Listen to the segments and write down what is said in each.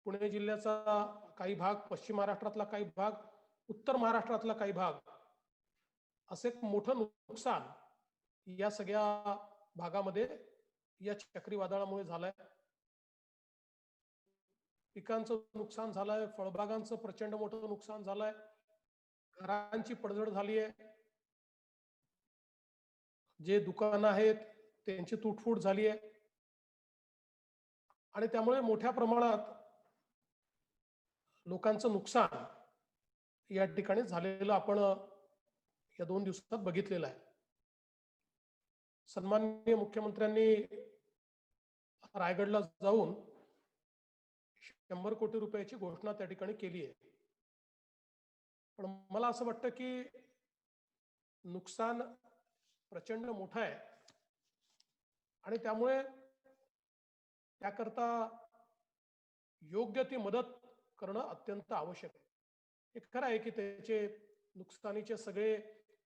पुणे जिल्ह्याचा काही भाग, पश्चिम महाराष्ट्रातला काही भाग, उत्तर महाराष्ट्रातला काही भाग, असे एक मोठं नुकसान या सगळ्या भागामध्ये या चक्रीवादळामुळे झालंय. पिकांचं नुकसान झालंय, फळबागांचं प्रचंड मोठं नुकसान झालंय, घरांची पडझड झाली आहे, जे दुकानं आहेत त्यांची तुटफूट झाली आहे आणि त्यामुळे मोठ्या प्रमाणात लोकांचं नुकसान या ठिकाणी झालेलं आपण या 2 दिवसात बघितलेलं आहे. सन्माननीय मुख्यमंत्र्यांनी रायगडला जाऊन 100 कोटी रुपयाची घोषणा त्या ठिकाणी केली आहे. पण मला असं वाटतं की नुकसान प्रचंड मोठं आहे आणि त्यामुळे त्याकरता योग्य ती मदत करणं अत्यंत आवश्यक आहे. हे खरं आहे की त्याचे नुकसानीचे सगळे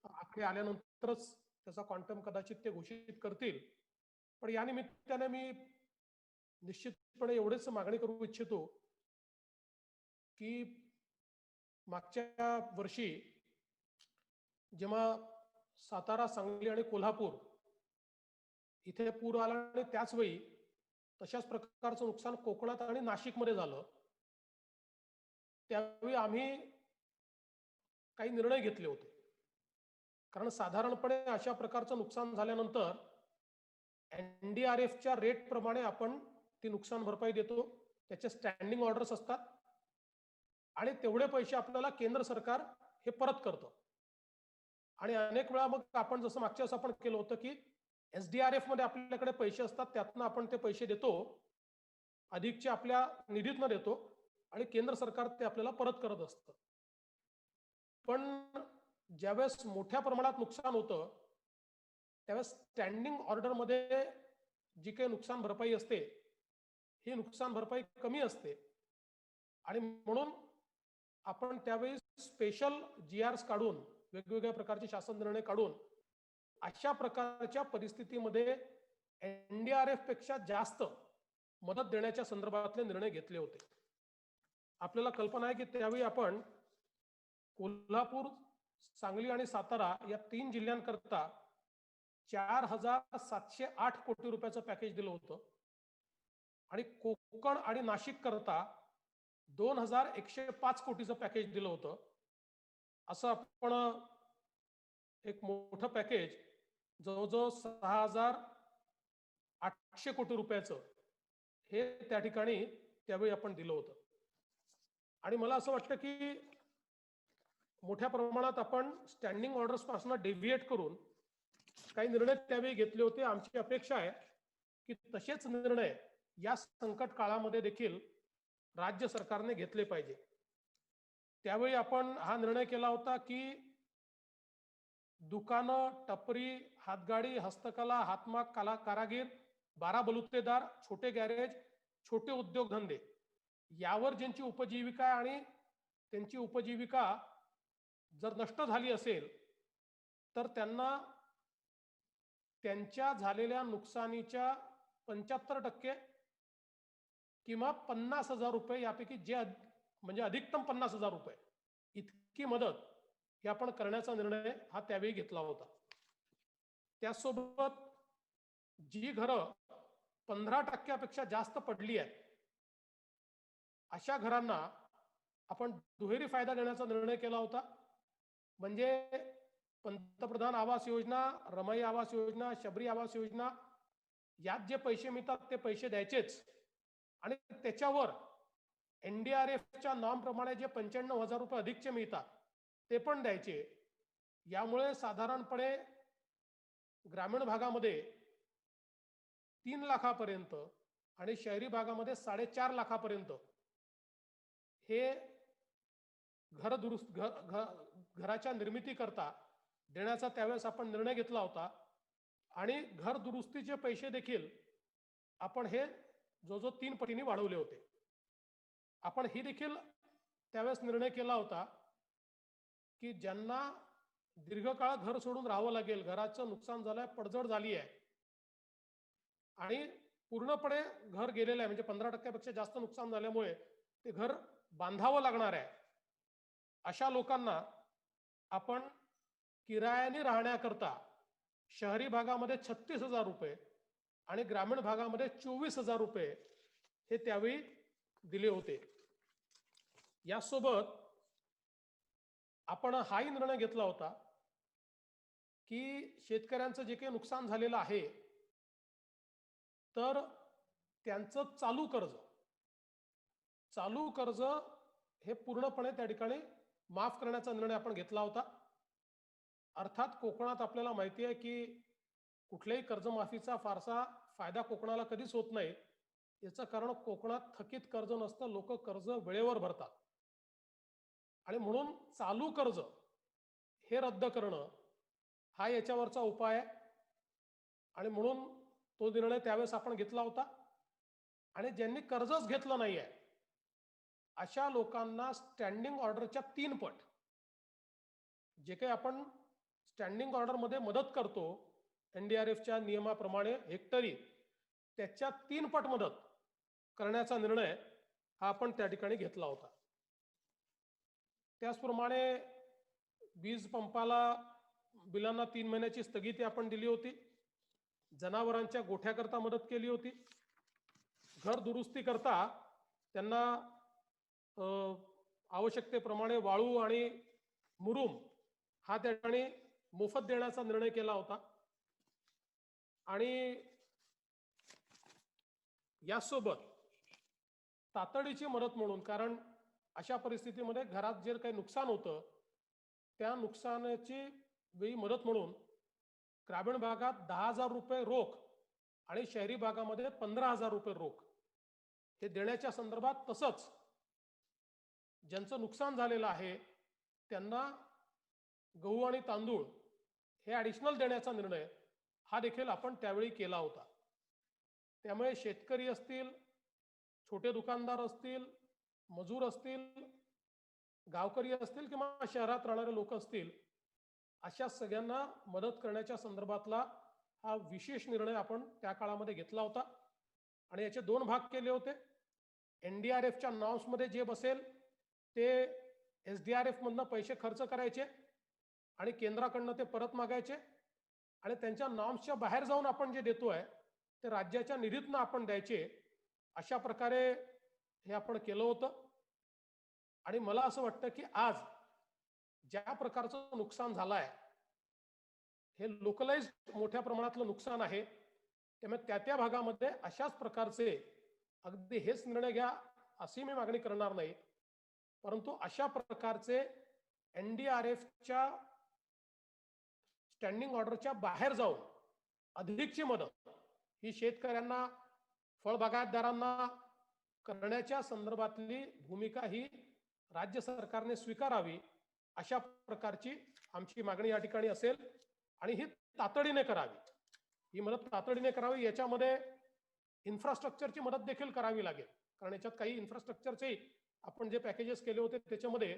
आकडे आल्यानंतरच त्याचा क्वांटम कदाचित ते घोषित करतील. पण या निमित्ताने मी निश्चितपणे एवढेच मागणी करू इच्छितो की मागच्या वर्षी जेव्हा सातारा, सांगली आणि कोल्हापूर इथे पूर आला आणि त्याच वेळी तशाच प्रकारचं नुकसान कोकणात आणि नाशिकमध्ये झालं, त्यावेळी आम्ही काही निर्णय घेतले होते. कारण साधारणपणे अशा प्रकारचं नुकसान झाल्यानंतर NDRFच्या रेट प्रमाणे आपण ती नुकसान भरपाई देतो. त्याचे स्टँडिंग ऑर्डर्स असतात आणि तेवढे पैसे आपल्याला केंद्र सरकार हे परत करतं. आणि अनेक वेळा मग आपण जसं मागच्या वेळेस आपण केलं होतं की SDRF मध्ये आपल्याकडे पैसे असतात, त्यातनं आपण ते पैसे देतो, अधिकचे आपल्या निधीतनं देतो आणि केंद्र सरकार ते आपल्याला परत करत असतं. पण ज्यावेळेस मोठ्या प्रमाणात नुकसान होतं त्यावेळेस स्टँडिंग ऑर्डरमध्ये जी काही नुकसान भरपाई असते ही नुकसान भरपाई कमी असते आणि म्हणून आपण त्यावेळी स्पेशल GRs काढून वेगवेगळ्या प्रकारचे शासन निर्णय काढून अशा प्रकारच्या परिस्थितीमध्ये NDRF पेक्षा जास्त मदत देण्याच्या संदर्भातले निर्णय घेतले होते. आपल्याला कल्पना आहे की त्यावेळी आपण कोल्हापूर, सांगली आणि सातारा या 3 जिल्ह्यांकरता 4,708 कोटी रुपयाचं पॅकेज दिलं होतं आणि कोकण आणि नाशिक करता 2,105 कोटीचं पॅकेज दिलं होतं. असं आपण एक मोठं पॅकेज जवळजवळ 6,800 कोटी रुपयाचं हे त्या ठिकाणी त्यावेळी आपण दिलं होतं. आणि मला असं वाटतं की मोठ्या प्रमाणात आपण स्टँडिंग ऑर्डर्स पासून डेव्हिएट करून काही निर्णय त्यावेळी घेतले होते. आमची अपेक्षा आहे की तसेच निर्णय या संकट काळामध्ये देखील राज्य सरकारने घेतले पाहिजे. त्यावेळी आपण हा निर्णय केला होता की दुकानं, टपरी, हातगाडी, हस्तकला, हातमाग, कला कारागीर, 12 बलुतेदार, छोटे गॅरेज, छोटे उद्योगधंदे यावर ज्यांची उपजीविका आहे आणि त्यांची उपजीविका जर नष्ट झाली असेल तर त्यांना त्यांच्या झालेल्या नुकसानीच्या 75% किंवा 50,000 रुपये यापैकी जे म्हणजे अधिकतम 50,000 रुपये इतकी मदत ही आपण करण्याचा निर्णय हा त्यावेळी घेतला होता. त्यासोबत जी घरं 15% जास्त पडली आहेत अशा घरांना आपण दुहेरी फायदा देण्याचा निर्णय केला होता. म्हणजे पंतप्रधान आवास योजना, रमाई आवास योजना, शबरी आवास योजना यात जे पैसे मिळतात ते पैसे द्यायचेच आणि त्याच्यावर NDRFच्या नॉर्म प्रमाणे जे 95,000 रुपये अधिकचे मिळतात ते पण द्यायचे. यामुळे साधारणपणे ग्रामीण भागामध्ये 3 लाखापर्यंत आणि शहरी भागामध्ये 4.5 लाखापर्यंत हे घराच्या निर्मितीकरता देण्याचा त्यावेळेस आपण निर्णय घेतला होता. आणि घर दुरुस्तीचे पैसे देखील आपण हे जो 3 पटीने वाढवले होते. आपण ही देखील त्यावेळेस निर्णय केला होता की ज्यांना दीर्घकाळ घर सोडून राहावं लागेल, घराचं नुकसान झालंय, पडझड झाली आहे आणि पूर्णपणे घर गेलेलं आहे, म्हणजे 15% पेक्षा जास्त नुकसान झाल्यामुळे ते घर बांधावं लागणार आहे अशा लोकांना आपण किरायाने राहण्याकरता शहरी भागामध्ये 36,000 रुपये आणि ग्रामीण भागामध्ये 24,000 रुपये हे त्यावेळी दिले होते. यासोबत आपण हाही निर्णय घेतला होता की शेतकऱ्यांचं जे काही नुकसान झालेलं आहे तर त्यांचं चालू कर्ज हे पूर्णपणे त्या ठिकाणी माफ करण्याचा निर्णय आपण घेतला होता. अर्थात कोकणात आपल्याला माहिती आहे की कुठल्याही कर्जमाफीचा फारसा फायदा कोकणाला कधीच होत नाही. याचं कारण कोकणात थकीत कर्ज नसतं, लोक कर्ज वेळेवर भरतात आणि म्हणून चालू कर्ज हे रद्द करणं हा याच्यावरचा उपाय आहे आणि म्हणून तो निर्णय त्यावेळेस आपण घेतला होता. आणि ज्यांनी कर्जच घेतलं नाही आहे अशा लोकांना स्टँडिंग ऑर्डरच्या 3 पट जे काही आपण स्टँडिंग ऑर्डरमध्ये मदत करतो NDRFच्या नियमाप्रमाणे हेक्टरी त्याच्या 3 पट मदत करण्याचा निर्णय हा आपण त्या ठिकाणी घेतला होता. त्याचप्रमाणे वीज पंपाला बिलांना 3 महिन्याची स्थगिती आपण दिली होती. जनावरांच्या गोठ्याकरता मदत केली होती. घर दुरुस्ती करता त्यांना आवश्यकतेप्रमाणे वाळू आणि मुरुम हा त्या ठिकाणी मोफत देण्याचा निर्णय केला होता. आणि यासोबत तातडीची मदत म्हणून, कारण अशा परिस्थितीमध्ये घरात जे काही नुकसान होतं त्या नुकसानाची वेळी मदत म्हणून ग्रामीण भागात 10,000 रुपये रोख आणि शहरी भागामध्ये 15,000 रुपये रोख हे देण्याच्या संदर्भात, तसंच ज्यांचं नुकसान झालेलं आहे त्यांना गहू आणि तांदूळ हे ॲडिशनल देण्याचा निर्णय हा देखील आपण त्यावेळी केला होता. त्यामुळे शेतकरी असतील, छोटे दुकानदार असतील, मजूर असतील, गावकरी असतील किंवा शहरात राहणारे लोक असतील, अशा सगळ्यांना मदत करण्याच्या संदर्भातला हा विशेष निर्णय आपण त्या काळामध्ये घेतला होता. आणि याचे 2 भाग केले होते. NDRFच्या नॉर्म्समध्ये जे बसेल ते SDRF मधनं पैसे खर्च करायचे आणि केंद्राकडनं ते परत मागायचे आणि त्यांच्या नॉर्म्सच्या बाहेर जाऊन आपण जे देतोय ते राज्याच्या निधीतनं आपण द्यायचे. अशा प्रकारे हे आपण केलं होतं. आणि मला असं वाटतं की आज ज्या प्रकारचं नुकसान झालं आहे हे लोकलाइज मोठ्या प्रमाणातलं नुकसान आहे. त्यामुळे त्या भागामध्ये अशाच प्रकारचे अगदी हेच निर्णय घ्या अशी मी मागणी करणार नाही, परंतु अशा प्रकारचे NDRFच्या स्टँडिंग ऑर्डरच्या बाहेर जाऊन अधिकची मदत ही शेतकऱ्यांना, फळबागायतदारांना करण्याच्या संदर्भातली भूमिका ही राज्य सरकारने स्वीकारावी, अशा प्रकारची आमची मागणी या ठिकाणी असेल. आणि ही तातडीने करावी, ही मदत तातडीने करावी. याच्यामध्ये इन्फ्रास्ट्रक्चरची मदत देखील करावी लागेल, कारण याच्यात काही इन्फ्रास्ट्रक्चरचे आपण जे पॅकेजेस केले होते त्याच्यामध्ये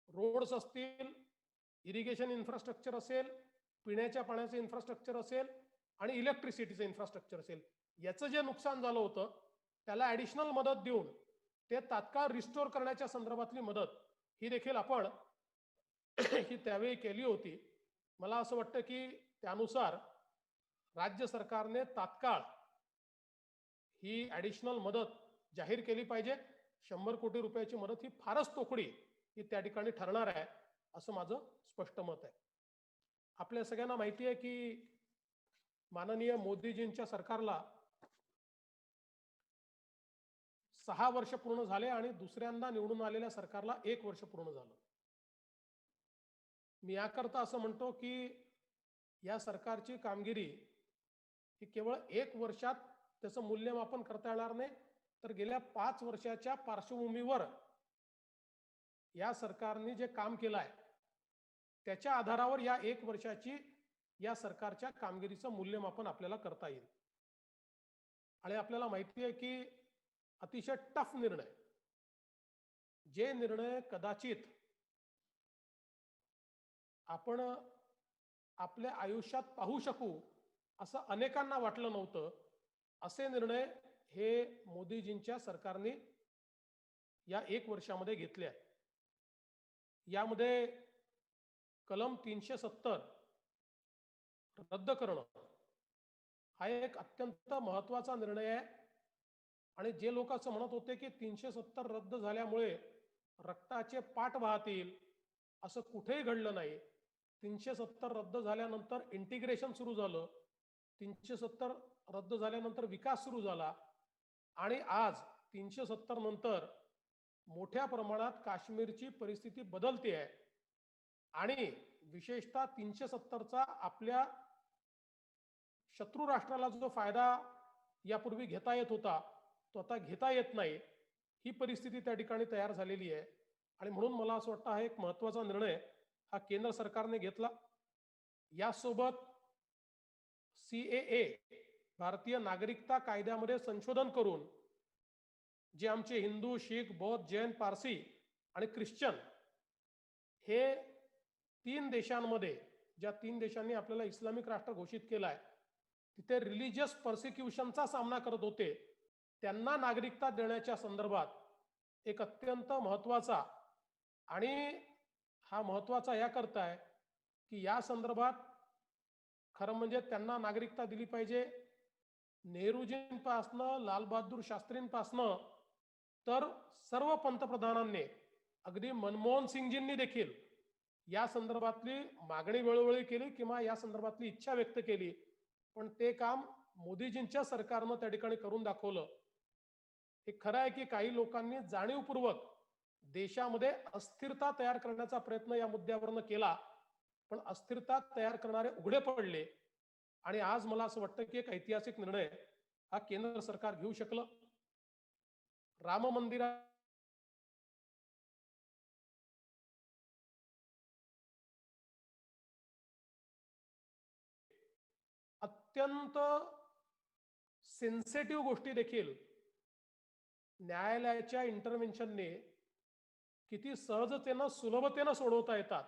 रोड्स असतील, इरिगेशन इन्फ्रास्ट्रक्चर असेल, पिण्याच्या पाण्याचं इन्फ्रास्ट्रक्चर असेल आणि इलेक्ट्रिसिटीचं इन्फ्रास्ट्रक्चर असेल, याचं जे नुकसान झालं होतं त्याला ॲडिशनल मदत देऊन ते तात्काळ रिस्टोर करण्याच्या संदर्भातली मदत ही देखील आपण ही त्यावेळी केली होती. मला असं वाटतं की त्यानुसार राज्य सरकारने तात्काळ ही ॲडिशनल मदत जाहीर केली पाहिजे. 100 कोटी रुपयाची मदत ही फारच तोकडी ही त्या ठिकाणी ठरणार आहे असं माझं स्पष्ट मत आहे. आपल्या सगळ्यांना माहिती आहे की माननीय मोदीजींच्या सरकारला 6 वर्ष पूर्ण झाले आणि दुसऱ्यांदा निवडून आलेल्या सरकारला 1 वर्ष पूर्ण झालं. मी याकरता असं म्हणतो की या सरकारची कामगिरी ही केवळ 1 वर्षात त्याचं मूल्यमापन करता येणार नाही, तर गेल्या 5 वर्षाच्या पार्श्वभूमीवर या सरकारने जे काम केलं आहे त्याच्या आधारावर या 1 वर्षाची या सरकारच्या कामगिरीचं मूल्यमापन आपल्याला करता येईल. आणि आपल्याला माहिती आहे की अतिशय टफ निर्णय, जे निर्णय कदाचित आपण आपल्या आयुष्यात पाहू शकू असं अनेकांना वाटलं नव्हतं, असे निर्णय हे मोदीजींच्या सरकारने या 1 वर्षामध्ये घेतल्या. यामध्ये कलम 370 रद्द करणं हा एक अत्यंत महत्त्वाचा निर्णय आहे. आणि जे लोक असं म्हणत होते की 370 रद्द झाल्यामुळे रक्ताचे पाट वाहतील, असं कुठेही घडलं नाही. 370 रद्द झाल्यानंतर इंटिग्रेशन सुरू झालं. 370 रद्द झाल्यानंतर विकास सुरू झाला. आणि आज 370 नंतर मोठ्या प्रमाणात काश्मीरची परिस्थिती बदलते आहे. आणि विशेषतः 370चा आपल्या शत्रू राष्ट्राला जो फायदा यापूर्वी घेता येत होता तो आता घेता येत नाही. ही परिस्थिती त्या ठिकाणी तयार झालेली आहे. आणि म्हणून मला असं वाटतं हा एक महत्त्वाचा निर्णय हा केंद्र सरकारने घेतला. यासोबत CAA भारतीय नागरिकता कायद्यामध्ये संशोधन करून जे आमचे हिंदू, शीख, बौद्ध, जैन, पारसी आणि ख्रिश्चन हे 3 देशांमध्ये, ज्या 3 देशांनी आपल्याला इस्लामिक राष्ट्र घोषित केलाय, तिथे रिलिजियस पर्सिक्युशनचा सामना करत होते, त्यांना नागरिकता देण्याच्या संदर्भात एक अत्यंत महत्त्वाचा, आणि हा महत्त्वाचा याकरता आहे की या संदर्भात खरं म्हणजे त्यांना नागरिकता दिली पाहिजे. नेहरूजींपासनं लालबहादूर शास्त्रींपासनं तर सर्व पंतप्रधानांनी, अगदी मनमोहन सिंगजींनी देखील या संदर्भातली मागणी वेळोवेळी केली किंवा या संदर्भातली इच्छा व्यक्त केली. पण ते काम मोदीजींच्या सरकारनं त्या ठिकाणी करून दाखवलं. हे खरं आहे की काही लोकांनी जाणीवपूर्वक देशामध्ये अस्थिरता तयार करण्याचा प्रयत्न या मुद्द्यावरनं केला, पण अस्थिरता तयार करणारे उघडे पडले. आणि आज मला असं वाटतं की एक ऐतिहासिक निर्णय हा केंद्र सरकार घेऊ शकलं. राम मंदिरा अत्यंत सेन्सिटिव्ह गोष्टी देखील न्यायालयाच्या इंटरव्हेन्शनने किती सहजतेनं, सुलभतेनं सोडवता येतात,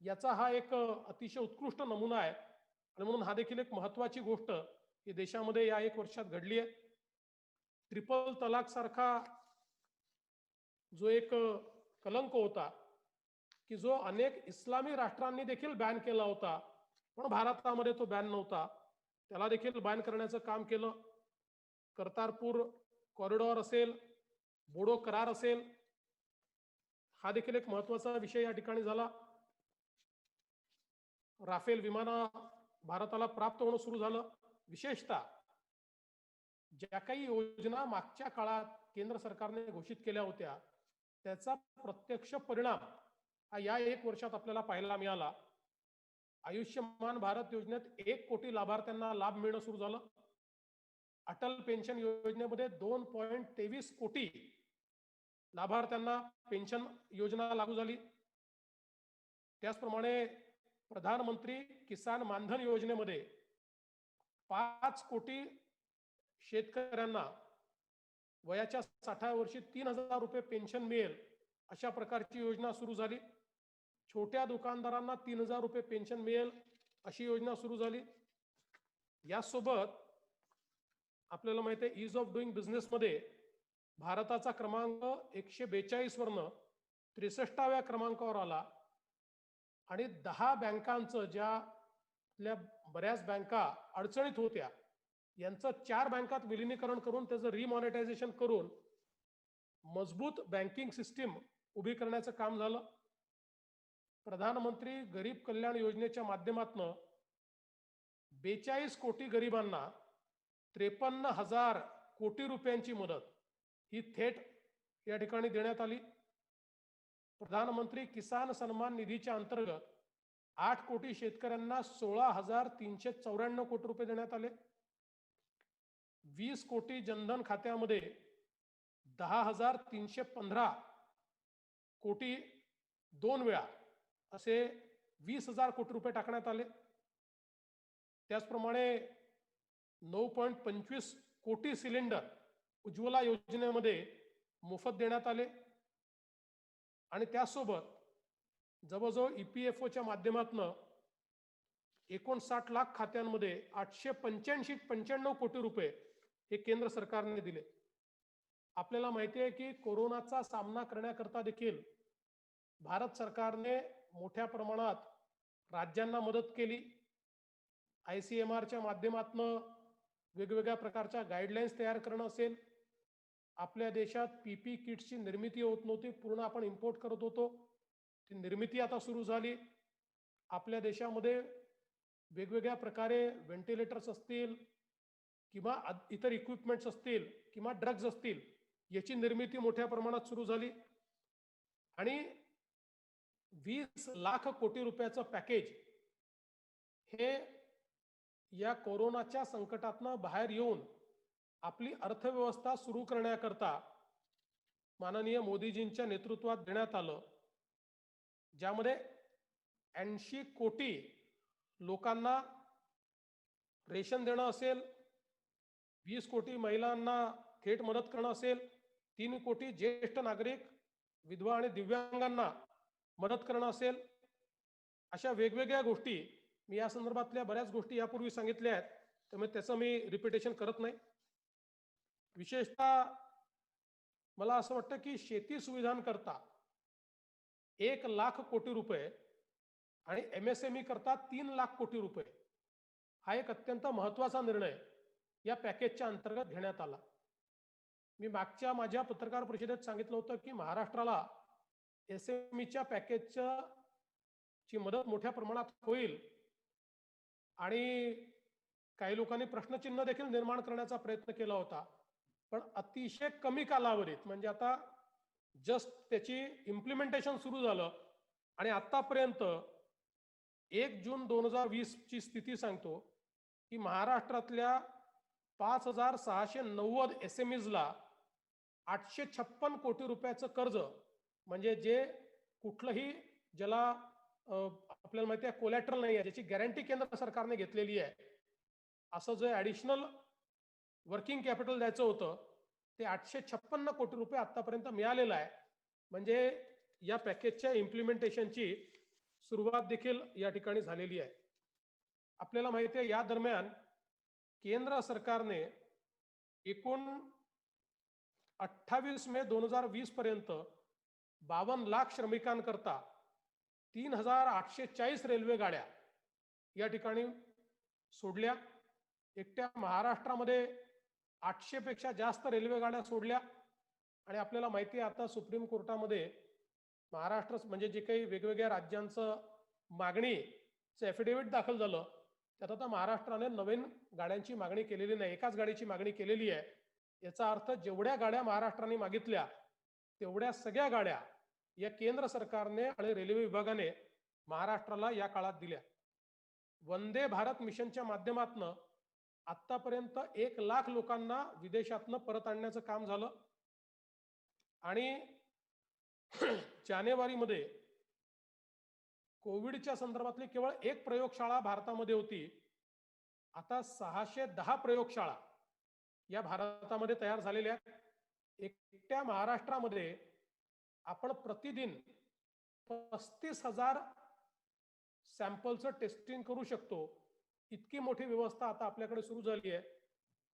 याचा हा एक अतिशय उत्कृष्ट नमुना आहे. आणि म्हणून हा देखील एक महत्त्वाची गोष्ट ही देशामध्ये या 1 वर्षात घडली आहे. ट्रिपल तलाक सारखा जो एक कलंक होता की जो अनेक इस्लामी राष्ट्रांनी देखील बॅन केला होता, पण भारतामध्ये तो बॅन नव्हता, त्याला देखील बॅन करण्याचं काम केलं. कर्तारपूर कॉरिडॉर असेल, बोडो करार असेल, हा देखील एक महत्त्वाचा विषय या ठिकाणी झाला. राफेल विमानं भारताला प्राप्त होणं सुरू झालं. विशेषतः ज्या काही योजना मागच्या काळात केंद्र सरकारने घोषित केल्या होत्या त्याचा प्रत्यक्ष परिणाम हा या 1 वर्षात आपल्याला पाहायला मिळाला. आयुष्यमान भारत योजनेत 1 कोटी लाभार्थ्यांना लाभ मिळणं सुरू झालं. अटल पेन्शन योजनेमध्ये 2.23 कोटी लाभार्थ्यांना पेन्शन योजना लागू झाली. त्याचप्रमाणे प्रधानमंत्री किसान मानधन योजनेमध्ये 5 कोटी शेतकऱ्यांना वयाच्या 60व्या वर्षी 3,000 रुपये पेन्शन मिळेल अशा प्रकारची योजना सुरू झाली. छोट्या दुकानदारांना 3,000 रुपये पेन्शन मिळेल अशी योजना सुरू झाली. यासोबत आपल्याला माहिती आहे ईज ऑफ डुईंग बिझनेसमध्ये भारताचा क्रमांक 142 वरनं 63व्या क्रमांकावर आला. आणि 10 बँकांचं, ज्या बऱ्याच बँका अडचणीत होत्या, यांचं 4 बँकात विलिनीकरण करून त्याचं रिमॉनिटायझेशन करून मजबूत बँकिंग सिस्टीम उभी करण्याचं काम झालं. प्रधानमंत्री गरीब कल्याण योजनेच्या माध्यमातून 42 कोटी गरिबांना 53,000 कोटी रुपयांची मदत ही थेट या ठिकाणी देण्यात आली. प्रधानमंत्री किसान सन्मान निधीच्या अंतर्गत 8 कोटी शेतकऱ्यांना 16,394 कोटी रुपये देण्यात आले. 20 कोटी जनधन खात्यामध्ये 10,315 कोटी 2 वेळा असे 20,000 कोटी रुपये टाकण्यात आले. त्याचप्रमाणे 9.25 कोटी सिलेंडर उज्ज्वला योजनेमध्ये मोफत देण्यात आले. आणि त्यासोबत जवळजवळ EPFOच्या माध्यमातून 59 लाख खात्यांमध्ये 895 कोटी रुपये हे केंद्र सरकारने दिले. आपल्याला माहिती आहे की कोरोनाचा सामना करण्याकरता देखील भारत सरकारने मोठ्या प्रमाणात राज्यांना मदत केली. ICMRच्या माध्यमातून वेगवेगळ्या प्रकारच्या गाईडलाईन्स तयार करणं असेल, आपल्या देशात PPE किट्सची निर्मिती होत नव्हती, पूर्ण आपण इम्पोर्ट करत होतो, ती निर्मिती आता सुरू झाली. आपल्या देशामध्ये वेगवेगळ्या प्रकारे व्हेंटिलेटर्स असतील किंवा इतर इक्विपमेंट्स असतील किंवा ड्रग्ज असतील, याची निर्मिती मोठ्या प्रमाणात सुरू झाली. आणि 20 लाख कोटी रुपयाचं पॅकेज हे या कोरोनाच्या संकटातनं बाहेर येऊन आपली अर्थव्यवस्था सुरू करण्याकरता माननीय मोदीजींच्या नेतृत्वात देण्यात आलं, ज्यामध्ये 80 कोटी लोकांना रेशन देणं असेल, 20 कोटी महिलांना थेट मदत करणं असेल, 3 कोटी ज्येष्ठ नागरिक, विधवा आणि दिव्यांगांना मदत करणं असेल, अशा वेगवेगळ्या गोष्टी, मी या संदर्भातल्या बऱ्याच गोष्टी यापूर्वी सांगितल्या आहेत, त्यामुळे त्याचं मी रिपिटेशन करत नाही. विशेषतः मला असं वाटतं की शेती सुविधांकरता 1 लाख कोटी रुपये आणि MSME करता 3 लाख कोटी रुपये हा एक अत्यंत महत्त्वाचा निर्णय या पॅकेजच्या अंतर्गत घेण्यात आला. मी मागच्या माझ्या पत्रकार परिषदेत सांगितलं होतं की महाराष्ट्राला SMEच्या पॅकेजची मदत मोठ्या प्रमाणात होईल आणि काही लोकांनी प्रश्नचिन्ह देखील निर्माण करण्याचा प्रयत्न केला होता, पण अतिशय कमी कालावधीत, म्हणजे आता जस्ट त्याची इम्प्लिमेंटेशन सुरू झालं आणि आतापर्यंत 1 जून 2020 ची स्थिती सांगतो की महाराष्ट्रातल्या 5690 SMEsला 856 कोटी रुपयाचं कर्ज, म्हणजे जे कुठलंही ज्याला आपल्याला माहिती आहे कोलॅटरल नाही आहे, ज्याची गॅरंटी केंद्र सरकारने घेतलेली आहे, असं जे ॲडिशनल वर्किंग कॅपिटल द्यायचं होतं ते 856 कोटी रुपये आतापर्यंत मिळालेलं आहे. म्हणजे या पॅकेजच्या इम्प्लिमेंटेशनची सुरुवात देखील या ठिकाणी झालेली आहे. आपल्याला माहिती आहे या दरम्यान केंद्र सरकारने एकूण 28 मे 2020 पर्यंत 52 लाख श्रमिकांकरता 3840 रेल्वे गाड्या या ठिकाणी सोडल्या. एकट्या महाराष्ट्रामध्ये 800 पेक्षा जास्त रेल्वे गाड्या सोडल्या. आणि आपल्याला माहिती आहे आता सुप्रीम कोर्टामध्ये महाराष्ट्र म्हणजे जे काही वेगवेगळ्या राज्यांचं मागणीचं ॲफिडेव्हिट दाखल झालं, त्यात आता महाराष्ट्राने नवीन गाड्यांची मागणी केलेली नाही, एकाच गाडीची मागणी केलेली आहे. याचा अर्थ जेवढ्या गाड्या महाराष्ट्राने मागितल्या तेवढ्या सगळ्या गाड्या या केंद्र सरकारने आणि रेल्वे विभागाने महाराष्ट्राला या काळात दिल्या. वंदे भारत मिशनच्या माध्यमातून आतापर्यंत 1 लाख लोकांना विदेशातनं परत आणण्याचं काम झालं. आणि जानेवारीमध्ये कोविडच्या संदर्भातली केवळ 1 प्रयोगशाळा भारतामध्ये होती. आता 610 प्रयोगशाळा या भारतामध्ये तयार झालेल्या आहेत. एकट्या महाराष्ट्रामध्ये आपण प्रतिदिन 35,000 सॅम्पलचं टेस्टिंग करू शकतो. इतकी मोठी व्यवस्था आता आपल्याकडे सुरू झाली आहे.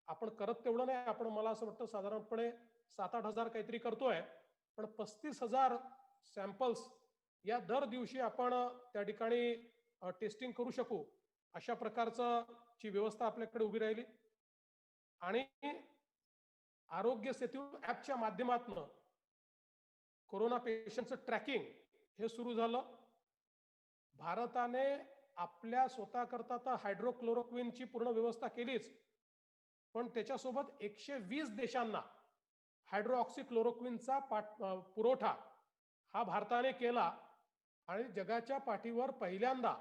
आपण करत तेवढं नाही, आपण मला असं वाटतं साधारणपणे 7-8 हजार काहीतरी करतोय, पण 35,000 सॅम्पल्स या दर दिवशी आपण त्या ठिकाणी टेस्टिंग करू शकू अशा प्रकारची व्यवस्था आपल्याकडे उभी राहिली. आणि आरोग्य सेतू ॲपच्या माध्यमातून कोरोना पेशंटचं ट्रॅकिंग हे सुरू झालं. भारताने आपल्या स्वतःकरता तर हायड्रोक्लोरोक्विनची पूर्ण व्यवस्था केलीच, पण त्याच्यासोबत 120 देशांना हायड्रोऑक्सिक्लोरोक्विनचा पुरवठा हा भारताने केला. आणि जगाच्या पाठीवर पहिल्यांदा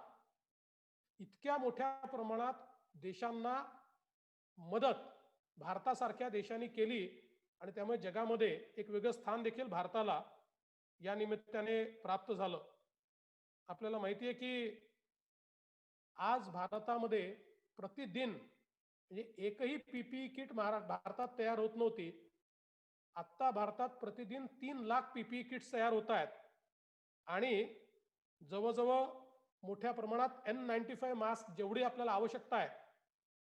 इतक्या मोठ्या प्रमाणात देशांना मदत भारतासारख्या देशांनी केली. आणि त्यामुळे जगामध्ये एक वेगळं स्थान देखील भारताला या निमित्ताने प्राप्त झालं. आपल्याला माहिती आहे की आज भारतामध्ये प्रतिदिन म्हणजे एकही PPE किट भारतात तयार होत नव्हती. आत्ता भारतात प्रतिदिन 3 लाख PPE किट्स तयार होत आहेत. आणि जवळजवळ मोठ्या प्रमाणात N95 मास्क जेवढी आपल्याला आवश्यकता आहे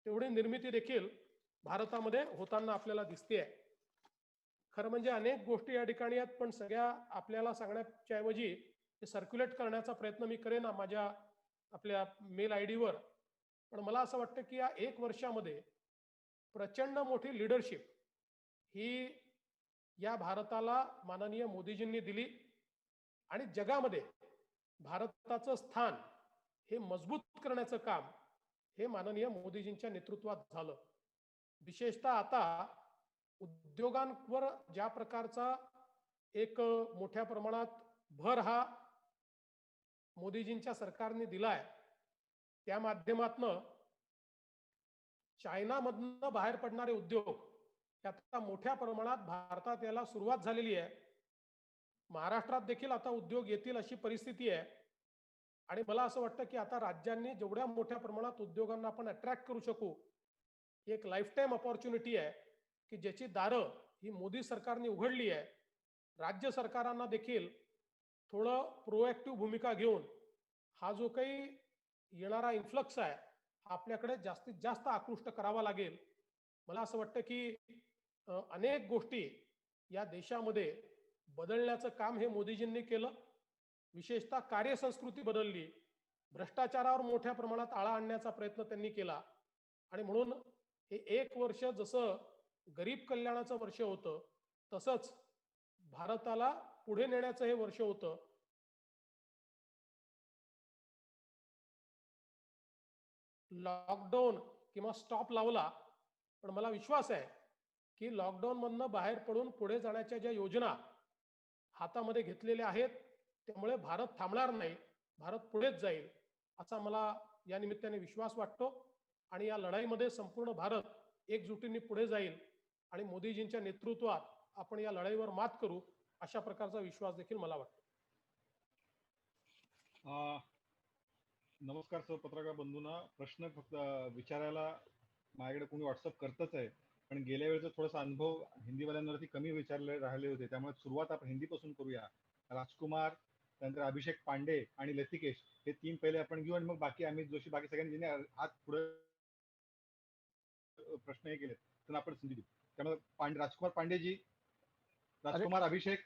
तेवढी निर्मिती देखील भारतामध्ये होताना आपल्याला दिसते आहे. खरं म्हणजे अनेक गोष्टी या ठिकाणी आहेत, पण सगळ्या आपल्याला सांगण्याच्या ऐवजी ते सर्क्युलेट करण्याचा प्रयत्न मी करेन माझ्या आपल्या मेल आय डीवर. पण मला असं वाटतं की या 1 वर्षामध्ये प्रचंड मोठी लीडरशिप ही या भारताला माननीय मोदीजींनी दिली आणि जगामध्ये भारताचं स्थान हे मजबूत करण्याचं काम हे माननीय मोदीजींच्या नेतृत्वात झालं. विशेषतः आता उद्योगांवर ज्या प्रकारचा एक मोठ्या प्रमाणात भर हा मोदीजींच्या सरकारने दिलाय, त्या माध्यमातनं चायनामधनं बाहेर पडणारे उद्योग हे आता मोठ्या प्रमाणात भारतात यायला सुरुवात झालेली आहे. महाराष्ट्रात देखील आता उद्योग येतील अशी परिस्थिती आहे आणि मला असं वाटतं की आता राज्यांनी जेवढ्या मोठ्या प्रमाणात उद्योगांना आपण अट्रॅक्ट करू शकू, ही एक लाईफ टाईम अपॉर्च्युनिटी आहे की ज्याची दारं ही मोदी सरकारने उघडली आहे. राज्य सरकारांना देखील थोडं प्रोएक्टिव्ह भूमिका घेऊन हा जो काही येणारा इन्फ्लक्स आहे हा आपल्याकडे जास्तीत जास्त आकृष्ट करावा लागेल. मला असं वाटतं की अनेक गोष्टी या देशामध्ये बदलण्याचं काम हे मोदीजींनी केलं. विशेषतः कार्यसंस्कृती बदलली, भ्रष्टाचारावर मोठ्या प्रमाणात आळा आणण्याचा प्रयत्न त्यांनी केला आणि म्हणून हे 1 वर्ष जसं गरीब कल्याणाचं वर्ष होतं, तसंच भारताला पुढे नेण्याचं हे वर्ष होतं. लॉकडाऊन किंवा स्टॉप लावला, पण मला विश्वास आहे की लॉकडाऊन मधनं बाहेर पडून पुढे जाण्याच्या ज्या योजना हातामध्ये घेतलेल्या आहेत, त्यामुळे भारत थांबणार नाही, भारत पुढेच जाईल असा मला या निमित्ताने विश्वास वाटतो आणि या लढाईमध्ये संपूर्ण भारत एकजुटीने पुढे जाईल आणि मोदीजींच्या नेतृत्वात आपण या लढाईवर मात करू अशा प्रकारचा विश्वास देखील मला वाटतो. नमस्कार सर. पत्रकार बंधूंना प्रश्न फक्त विचारायला माझ्याकडे कोणी व्हॉट्सअप करतच आहे, पण गेल्या वेळेचा थोडासा अनुभव हिंदीवाल्यांवरती कमी विचारले राहिले होते, त्यामुळे सुरुवात आपण हिंदीपासून करूया. राजकुमार, त्यानंतर अभिषेक पांडे आणि लतिकेश हे 3 पहिले आपण घेऊ आणि मग बाकी अमित जोशी, बाकी सगळ्यांनी जिने हात पुढे प्रश्न हे केले त्यांना आपण संधी देऊ. त्यामुळे राजकुमार पांडे जी, राजकुमार, अभिषेक.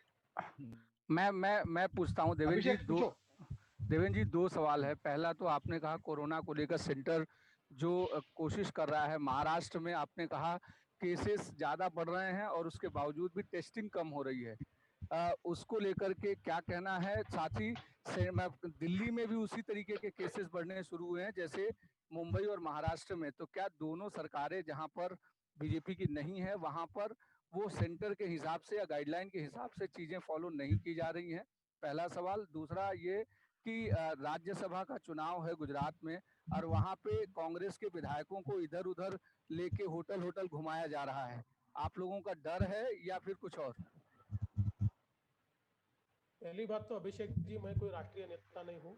मैं पूछता हूँ देवेंद्र जी 2 सवाल है। पहला तो आपने कहा कोरोना को लेकर सेंटर जो कोशिश कर रहा है, महाराष्ट्र में आपने कहा केसेस ज्यादा बढ़ रहे हैं और उसके बावजूद भी टेस्टिंग कम हो रही है, उसको लेकर के क्या कहना है? साथ ही दिल्ली में भी उसी तरीके के केसेस बढ़ने शुरू हुए हैं जैसे मुंबई और महाराष्ट्र में, तो क्या दोनों सरकारें जहां पर बीजेपी की नहीं है वहां पर वो सेंटर के हिसाब से या गाइडलाइन के हिसाब से चीजें फॉलो नहीं की जा रही हैं? पहला सवाल। दूसरा ये कि राज्यसभा का चुनाव है गुजरात में और वहां पे कांग्रेस के विधायकों को इधर उधर लेके होटल घुमाया जा रहा है, आप लोगों का डर है या फिर कुछ और? पहली बात तो अभिषेक जी, मैं कोई राष्ट्रीय नेता नहीं हूं,